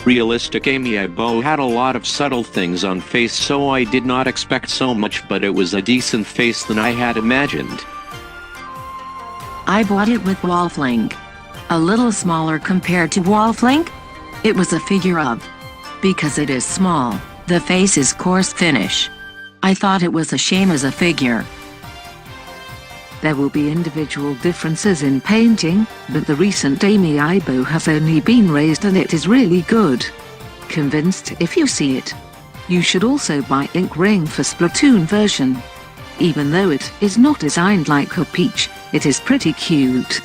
Realistic Amiibo had a lot of subtle things on face, so I did not expect so much, but it was a decent face than I had imagined. I bought it with Wolflink. A little smaller compared to Wolflink? It was a figure of. Because it is small, the face is coarse finish. I thought it was a shame as a figure. There will be individual differences in painting, but the recent Amiibo has only been raised and it is really good. Convinced if you see it. You should also buy Ink Ring for Splatoon version. Even though it is not designed like a peach, it is pretty cute.